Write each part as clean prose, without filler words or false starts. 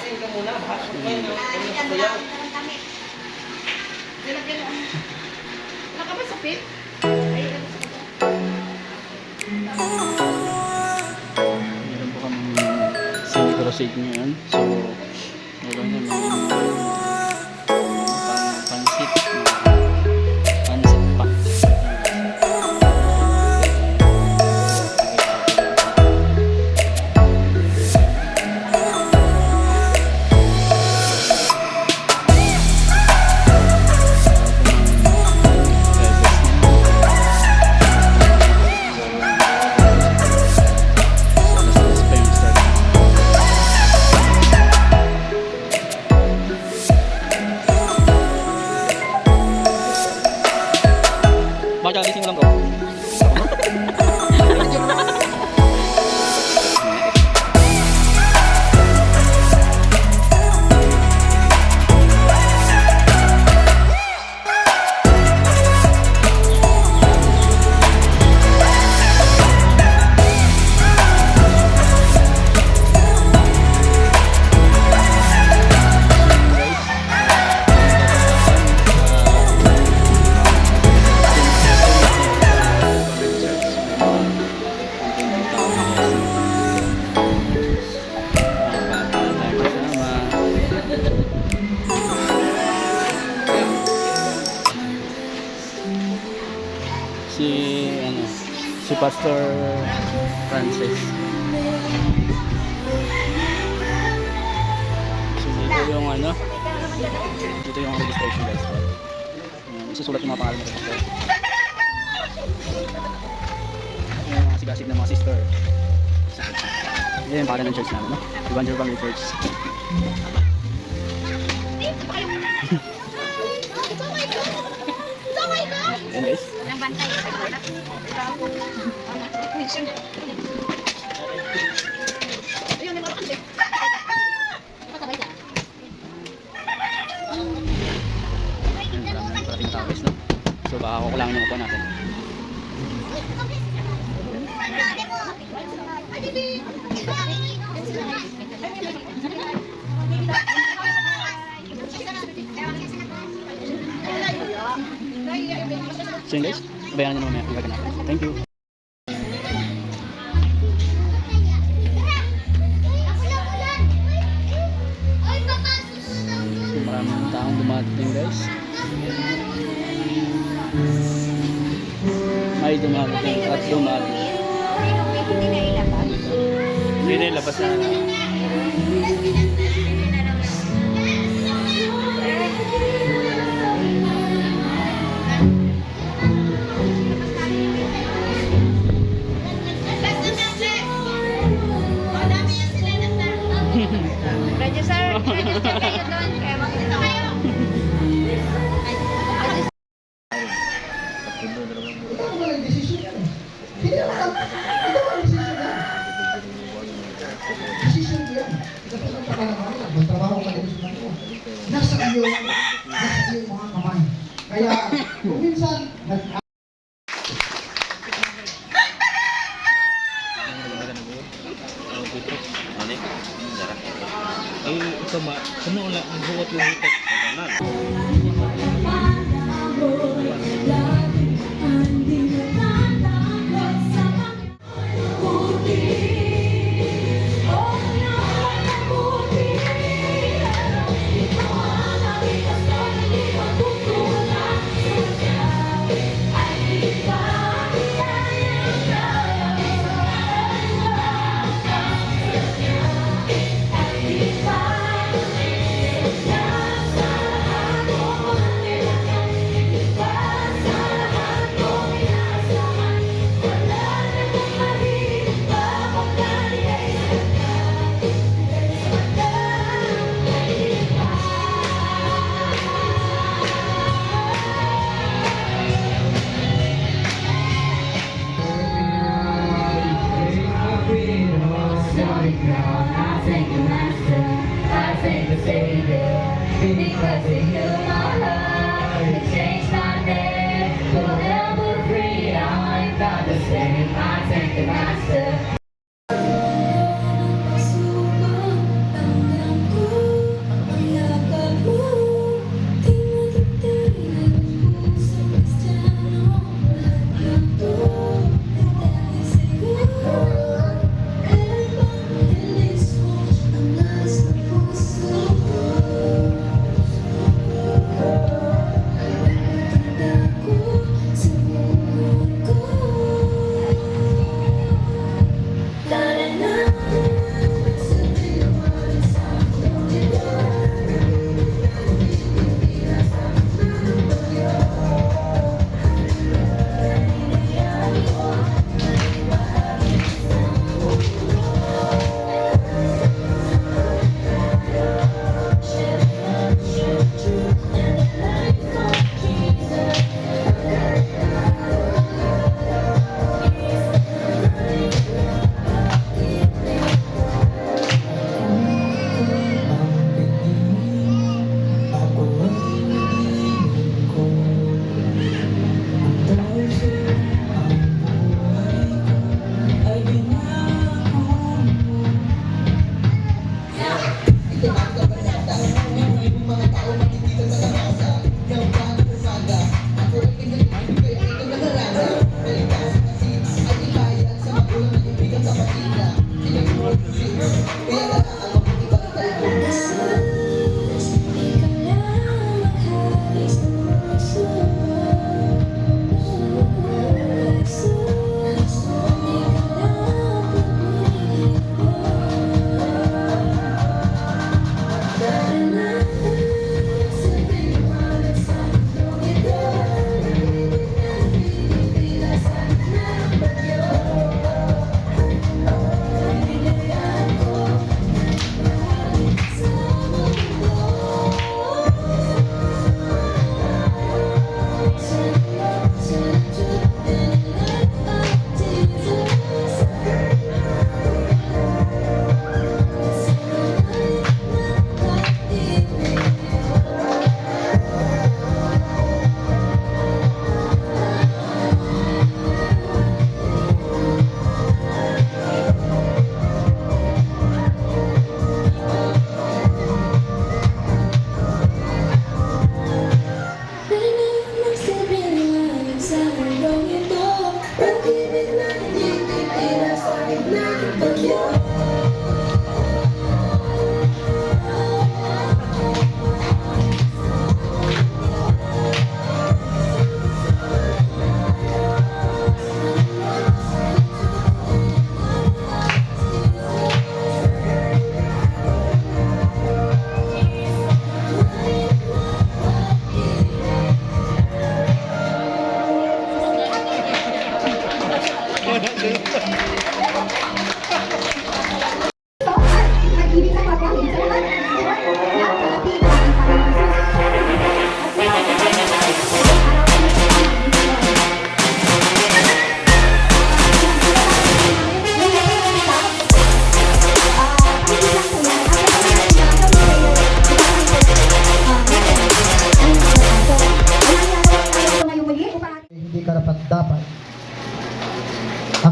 Asin ka muna, bahasok mo yun. Kuya. Wala ka ba sa pit? Ay, ano sa meron po kami synchro-sig ngayon. So, meron na pansit pa. Bakit gising lang ko? Si Pastor Francis. So dito yung dito yung registration guys. Isusulat yung mga pangalan ng pastor. Yung mga sigasig ng mga sister. Yan yung pangalan ng church namin, no? Evangel Family Church. Yan guys. Ang bantay. Ayun, may mga kasi. Patabay na. Yan, marami parating tao guys, no? So baka kukulangin yung upuan natin. So yun guys, bayaran nyo naman yung gagawin natin. Thank you. So maraming taong dumating guys. May dumating at dumating. Hindi na ilabas na. Register kayo doon. Kaya makikita kayo. Nasa iyo mga kamay. Kaya kung minsan Ay, ito ma, ano ulit, nagbuot yung hitok. Bye.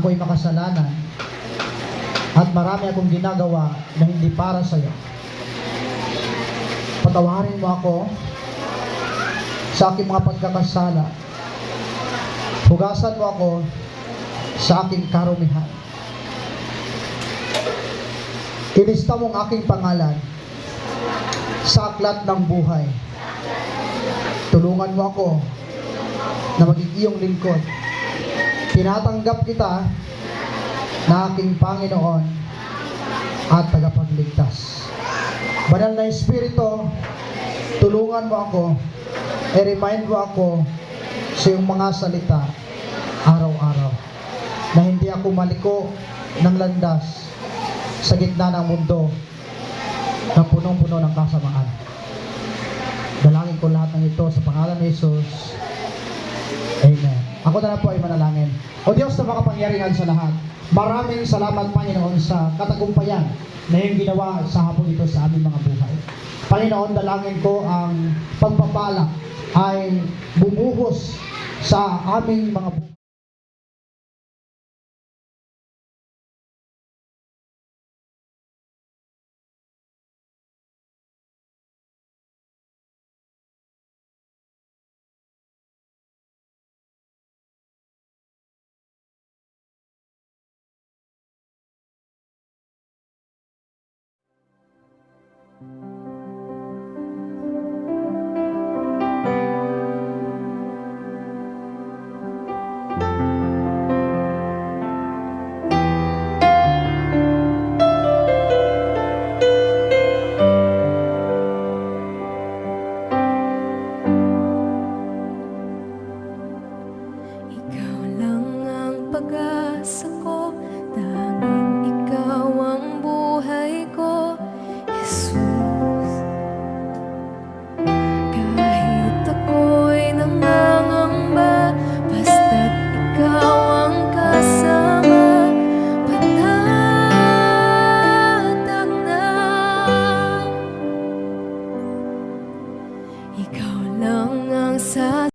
ako'y makasalanan at marami akong ginagawa na hindi para sa iyo. Patawarin mo ako sa aking mga pagkakasala. Hugasan mo ako sa aking karumihan. Ilista mo ang aking pangalan sa aklat ng buhay. Tulungan mo ako na maging iyong lingkod. Tinatanggap kita na aking Panginoon at tagapagligtas. Banal na Espiritu, tulungan mo ako, i-remind mo ako sa iyong mga salita araw-araw, na hindi ako maliko ng landas sa gitna ng mundo na punong-puno ng kasamaan. Dalangin ko lahat ng ito sa pangalan ni Jesus. Amen. Ako na lang po ay manalangin. O Diyos na makapangyarihan sa lahat, maraming salamat, Panginoon, sa katagumpayan na iyong ginawa sa hapon ito sa aming mga buhay. Panginoon, dalangin ko ang pagpapala ay bumuhos sa aming mga buhay. Ikaw lang ang pag-asa ko, tanging ikaw ang buhay ko, Jesus. Kahit ako'y nangangamba, basta't ikaw ang kasama, panatag na. Ikaw lang ang